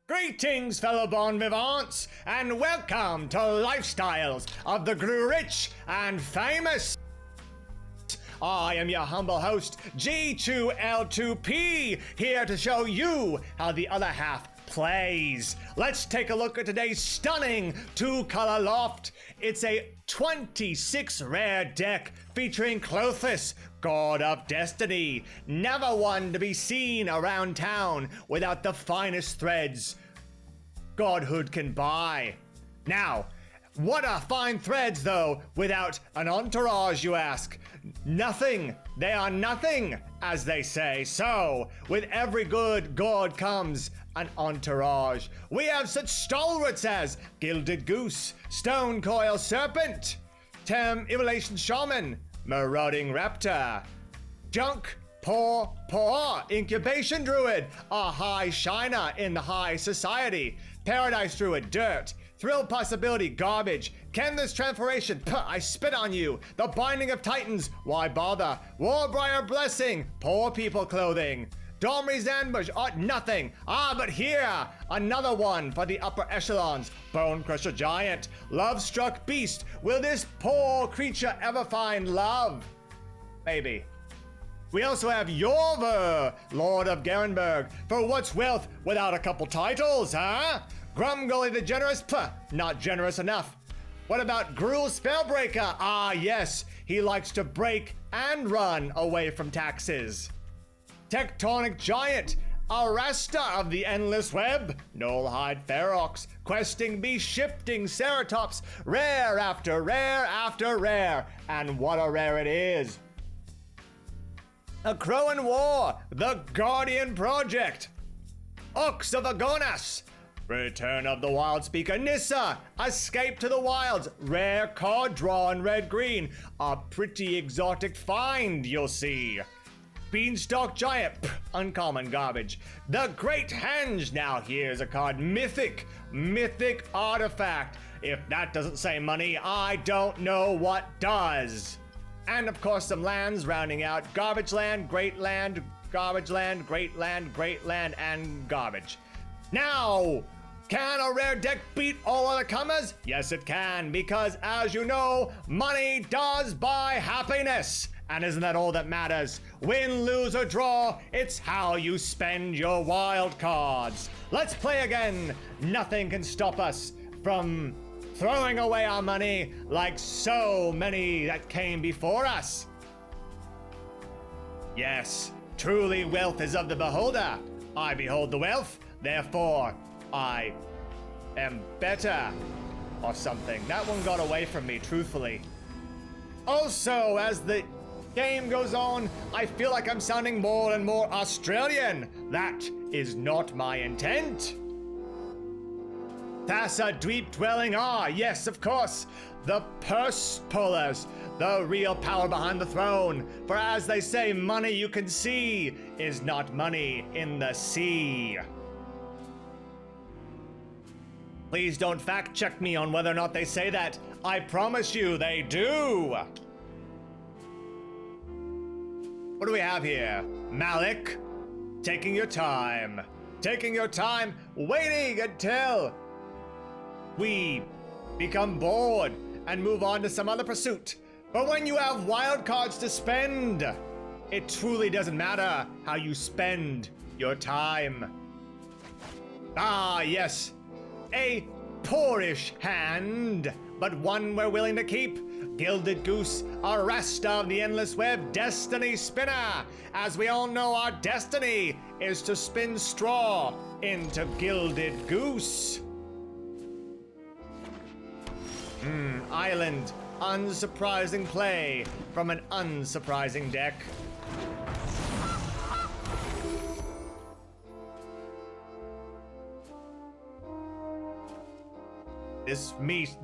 Greetings, fellow bon vivants, and welcome to Lifestyles of the Gruul-Rich and Famous. I am your humble host, G2L2P, here to show you how the other half plays. Let's take a look at today's stunning two-color loft. It's a 26 rare deck featuring Clothis, God of Destiny, never one to be seen around town without the finest threads godhood can buy. Now, what are fine threads though without an entourage, you ask? Nothing. They are nothing, as they say. So, with every good god comes an entourage. We have such stalwarts as Gilded Goose, Stone Coil Serpent, Tem Evolution Shaman, Marauding Raptor, Junk Paw, Incubation Druid, a high shiner in the high society, Paradise Druid, Dirt, Thrill Possibility, Garbage, Can This Transformation, Puh, I Spit on You, The Binding of Titans, Why Bother, Warbriar Blessing, Poor People Clothing, Domri's Ambush, Nothing. But here, another one for the upper echelons, Bone Crusher Giant, Love Struck Beast, will this poor creature ever find love? Maybe. We also have Yorver, Lord of Garenberg, for what's wealth without a couple titles, huh? Grumgully the Generous, Puh, not generous enough. What about Gruul Spellbreaker? Yes, he likes to break and run away from taxes. Tectonic Giant, Arresta of the Endless Web, Nullhide Ferox, Questing Beast, Shifting Ceratops, rare after rare after rare, and what a rare it is. A Crow in War, the Guardian Project, Ox of Agonas, Return of the Wild Speaker, Nissa, Escape to the Wilds, rare card draw in red-green, a pretty exotic find, you'll see. Beanstalk Giant, uncommon garbage. The Great Henge, now here's a card, Mythic Artifact. If that doesn't say money, I don't know what does. And of course some lands rounding out, Garbage Land, Great Land, Garbage Land, Great Land, Great Land, and Garbage. Now, can a rare deck beat all other comers? Yes it can, because as you know, money does buy happiness. And isn't that all that matters? Win, lose, or draw, it's how you spend your wild cards. Let's play again. Nothing can stop us from throwing away our money like so many that came before us. Yes, truly wealth is of the beholder. I behold the wealth, therefore I am better, or something. That one got away from me, truthfully. Also, as the game goes on, I feel like I'm sounding more and more Australian. That is not my intent. Thassa Dweep Dwelling, yes, of course, the purse pullers, the real power behind the throne. For as they say, money you can see is not money in the sea. Please don't fact check me on whether or not they say that. I promise you they do. What do we have here? Malik, taking your time, waiting until we become bored and move on to some other pursuit. But when you have wild cards to spend, it truly doesn't matter how you spend your time. Yes, a poorish hand, but one we're willing to keep. Gilded Goose, Arresta of the Endless Web, Destiny Spinner. As we all know, our destiny is to spin straw into Gilded Goose. Island, unsurprising play from an unsurprising deck.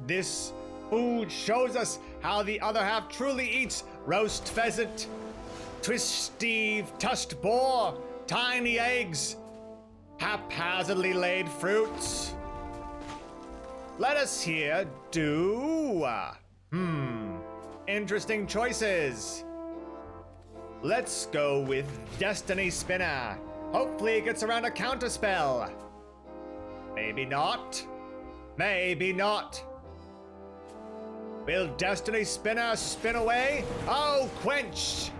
This food shows us how the other half truly eats. Roast pheasant, twisty tusked boar, tiny eggs, haphazardly laid fruits. Let us here do... interesting choices. Let's go with Destiny Spinner. Hopefully it gets around a counterspell. Maybe not. Maybe not. Will Destiny Spinner spin away? Oh, quenched!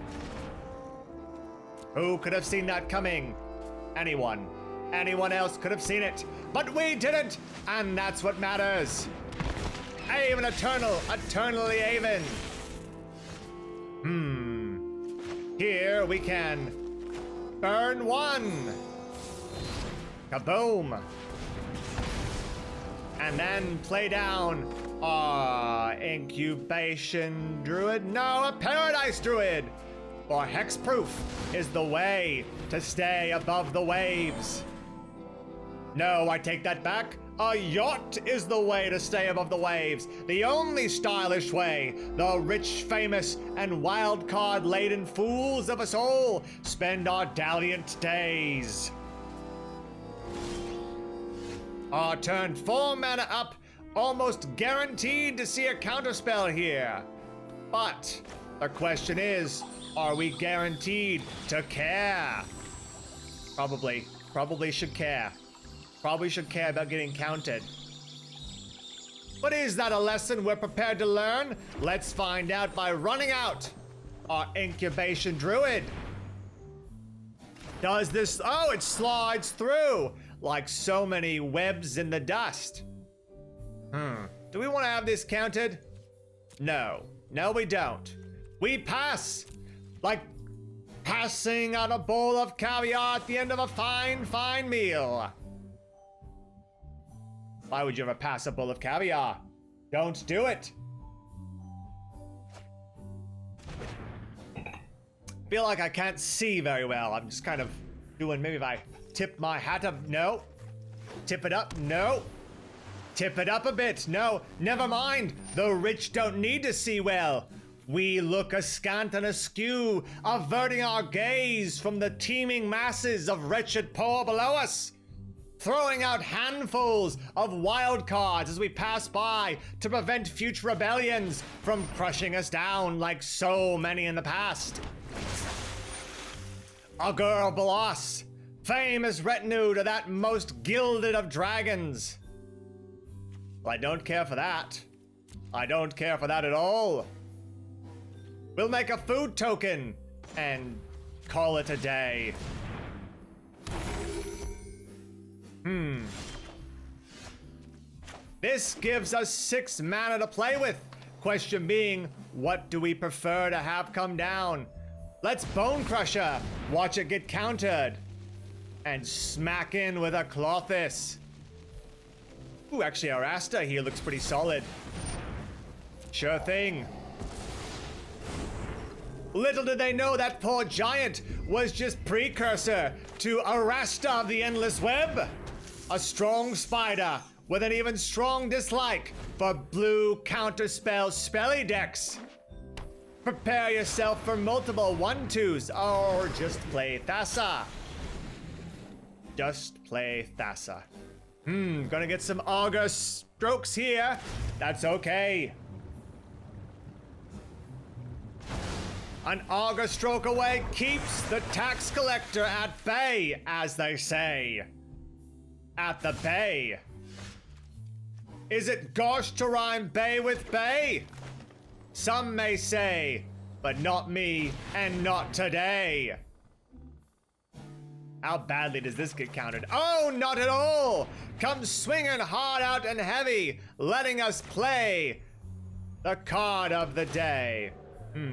Who could have seen that coming? Anyone. Anyone else could have seen it, but we didn't, and that's what matters. Aven Eternal, eternally Aven. Here we can burn one. Kaboom. And then play down Incubation Druid. No, a Paradise Druid. For Hexproof is the way to stay above the waves. No, I take that back. A yacht is the way to stay above the waves. The only stylish way. The rich, famous, and wildcard-laden fools of us all spend our dalliant days. Our turn 4 mana up, almost guaranteed to see a counterspell here. But the question is, are we guaranteed to care? Probably should care. Probably should care about getting counted. But is that a lesson we're prepared to learn? Let's find out by running out our Incubation Druid. Does this, oh, it slides through like so many webs in the dust. Do we want to have this counted? No, we don't. We pass, like passing on a bowl of caviar at the end of a fine, fine meal. Why would you ever pass a bowl of caviar? Don't do it. Feel like I can't see very well. I'm just kind of doing, maybe if I tip my hat up, no. Tip it up, no. Tip it up a bit, no. Never mind, the rich don't need to see well. We look askant and askew, averting our gaze from the teeming masses of wretched poor below us, throwing out handfuls of wild cards as we pass by to prevent future rebellions from crushing us down like so many in the past. Augur Bolas, famous retinue to that most gilded of dragons. Well, I don't care for that. I don't care for that at all. We'll make a food token and call it a day. This gives us 6 mana to play with. Question being, what do we prefer to have come down? Let's Bone Crusher, watch it get countered, and smack in with a Clothis. Ooh, actually our Asta here looks pretty solid. Sure thing. Little did they know that poor giant was just precursor to Arasta of the Endless Web. A strong spider with an even strong dislike for blue counterspell spelly decks. Prepare yourself for multiple 1/2s or just play Thassa. Just play Thassa. Gonna get some Augur strokes here. That's okay. An Augur stroke away keeps the tax collector at bay, as they say. At the bay. Is it gosh to rhyme bay with bay? Some may say, but not me and not today. How badly does this get counted? Oh, not at all! Comes swinging hard out and heavy, letting us play the card of the day.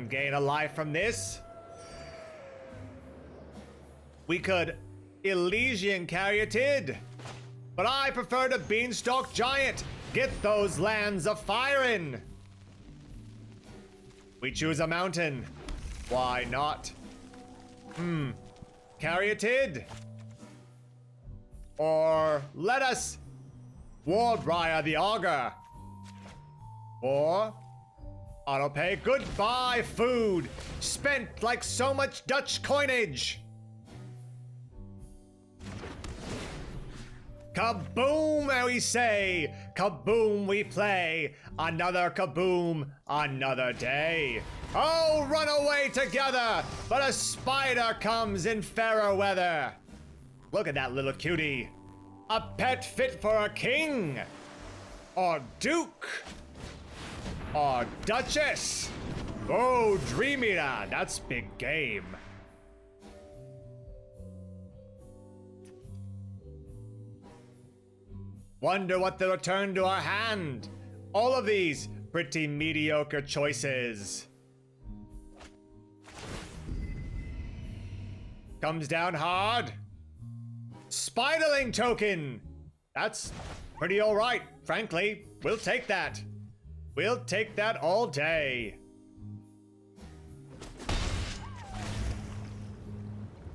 Gain a life from this. We could Elysian Caryatid, but I prefer to Beanstalk Giant. Get those lands a firing. We choose a mountain. Why not? Caryatid. Or let us Wardbriar the Augur. Or autopay goodbye food, spent like so much Dutch coinage. Kaboom, we say, kaboom we play, another kaboom, another day. Oh, run away together, but a spider comes in fairer weather. Look at that little cutie. A pet fit for a king, or duke, or duchess. Oh, Dream Eater, that's big game. Wonder what they'll return to our hand. All of these pretty mediocre choices. Comes down hard. Spiderling token. That's pretty all right, frankly. We'll take that. We'll take that all day.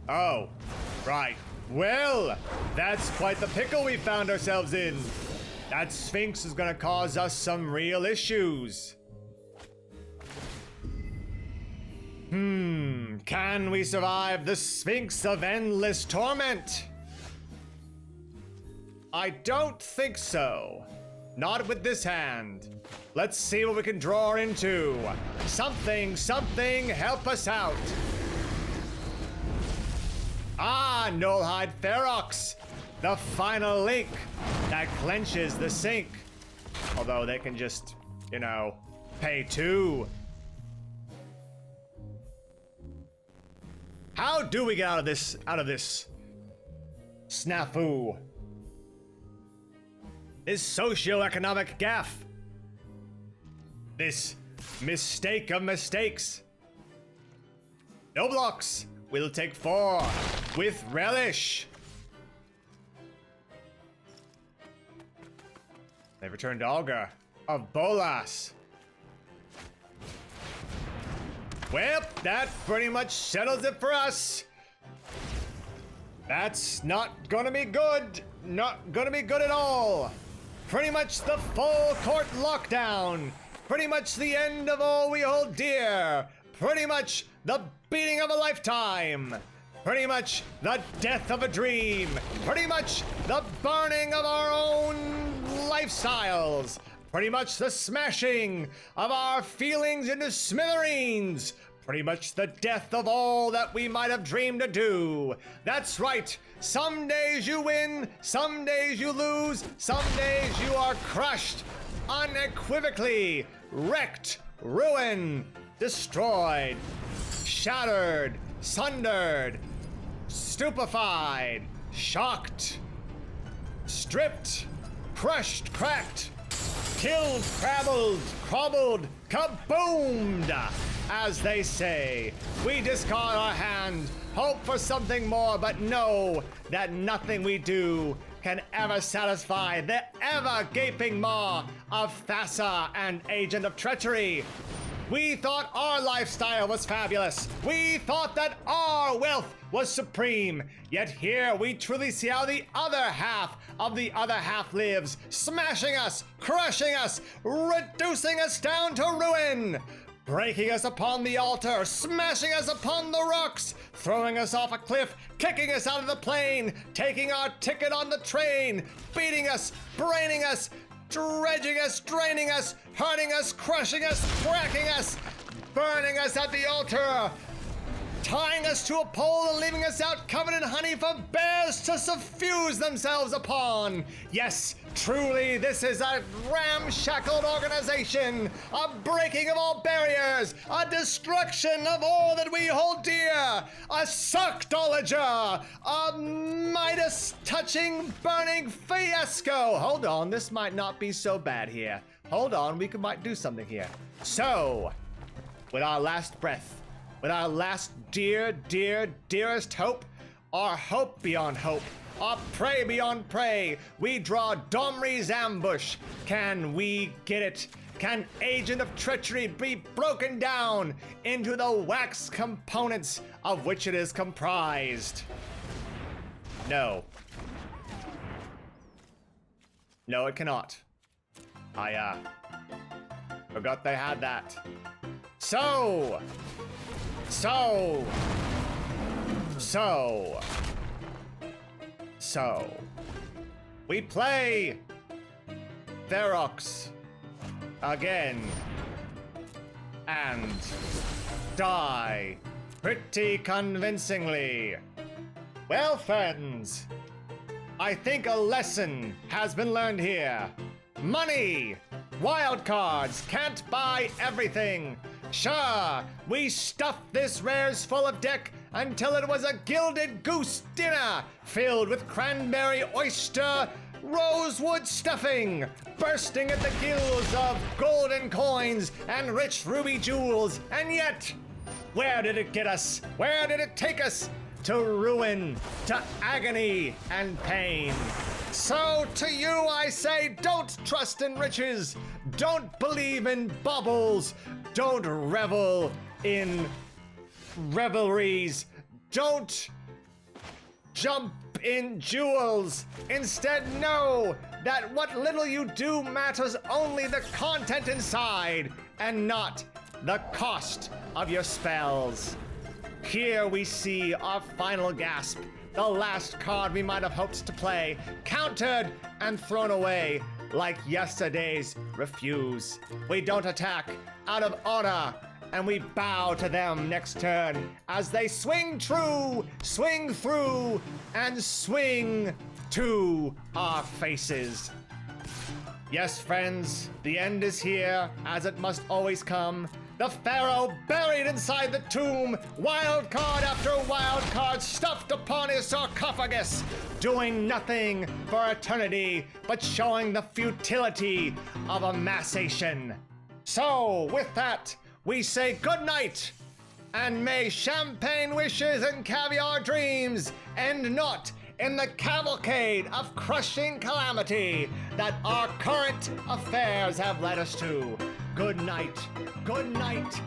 Oh, right. Well, that's quite the pickle we found ourselves in. That Sphinx is gonna cause us some real issues. Can we survive the Sphinx of endless torment? I don't think so. Not with this hand. Let's see what we can draw into. Something, help us out. Ah, Nullhide Ferox, the final link that clenches the sink. Although they can just, you know, pay 2. How do we get out of this snafu? This socioeconomic gaffe. This mistake of mistakes. No blocks. We'll take 4 with relish. They returned Olga of Bolas. Well, that pretty much settles it for us. That's not gonna be good. Not gonna be good at all. Pretty much the full court lockdown. Pretty much the end of all we hold dear. Pretty much the beating of a lifetime. Pretty much the death of a dream. Pretty much the burning of our own lifestyles. Pretty much the smashing of our feelings into smithereens. Pretty much the death of all that we might have dreamed to do. That's right. Some days you win, some days you lose, some days you are crushed, unequivocally, wrecked, ruined, destroyed, shattered, sundered, stupefied, shocked, stripped, crushed, cracked, killed, crumbled, kaboomed, as they say. We discard our hand, hope for something more, but know that nothing we do can ever satisfy the ever gaping maw of Thassa and Agent of Treachery. We thought our lifestyle was fabulous. We thought that our wealth was supreme. Yet here we truly see how the other half of the other half lives, smashing us, crushing us, reducing us down to ruin, breaking us upon the altar, smashing us upon the rocks, throwing us off a cliff, kicking us out of the plane, taking our ticket on the train, beating us, braining us, dredging us, draining us, hurting us, crushing us, cracking us, burning us at the altar, tying us to a pole and leaving us out covered in honey for bears to suffuse themselves upon. Yes, truly, this is a ramshackled organization, a breaking of all barriers, a destruction of all that we hold dear, a suckdologer, a Midas-touching, burning fiasco. Hold on, this might not be so bad here. Hold on, we might do something here. So, with our last breath, with our last dearest hope, our hope beyond hope, our prey beyond prey, we draw Domri's ambush. Can we get it? Can Agent of Treachery be broken down into the wax components of which it is comprised? No. No, it cannot. I forgot they had that. So, we play Ferox again and die pretty convincingly. Well, friends, I think a lesson has been learned here. Money! Wild cards can't buy everything. Sure, we stuffed this rares full of deck until it was a gilded goose dinner filled with cranberry oyster rosewood stuffing, bursting at the gills of golden coins and rich ruby jewels. And yet, where did it get us? Where did it take us? To ruin, to agony and pain. So to you I say, don't trust in riches, don't believe in baubles, don't revel in revelries, don't jump in jewels. Instead, know that what little you do matters only the content inside and not the cost of your spells. Here we see our final gasp, the last card we might have hoped to play, countered and thrown away like yesterday's refuse. We don't attack out of honor, and we bow to them next turn as they swing true, swing through, and swing to our faces. Yes, friends, the end is here, as it must always come. The pharaoh buried inside the tomb, wild card after wild card stuffed upon his sarcophagus, doing nothing for eternity but showing the futility of amassation. So, with that, we say good night, and may champagne wishes and caviar dreams end not in the cavalcade of crushing calamity that our current affairs have led us to. Good night, good night,